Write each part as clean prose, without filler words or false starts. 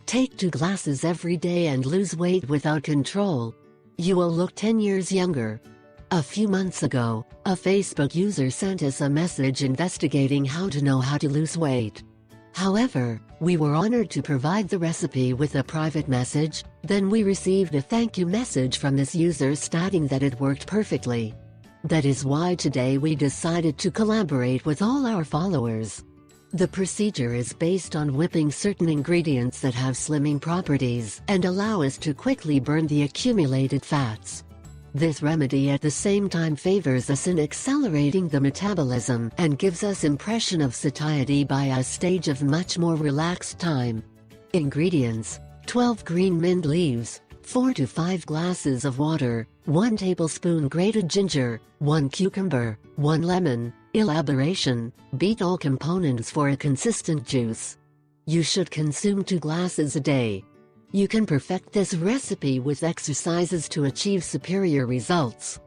Take 2 glasses every day and lose weight without control. You will look 10 years younger. A few months ago, a Facebook user sent us a message investigating how to lose weight. However, we were honored to provide the recipe with a private message. Then we received a thank you message from this user stating that it worked perfectly. That is why today we decided to collaborate with all our followers. The procedure is based on whipping certain ingredients that have slimming properties and allow us to quickly burn the accumulated fats. This remedy at the same time favors us in accelerating the metabolism and gives us impression of satiety by a stage of much more relaxed time. Ingredients: 12 green mint leaves, 4 to 5 glasses of water, 1 tablespoon grated ginger, 1 cucumber, 1 lemon. Elaboration: beat all components for a consistent juice. You should consume 2 glasses a day. You can perfect this recipe with exercises to achieve superior results.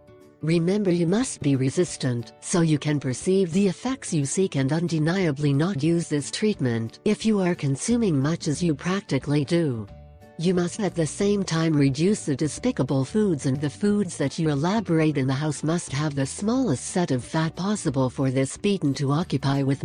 Remember, you must be resistant so you can perceive the effects you seek and undeniably not use this treatment if you are consuming much as you practically do. You must at the same time reduce the despicable foods, and the foods that you elaborate in the house must have the smallest set of fat possible for this beaten to occupy with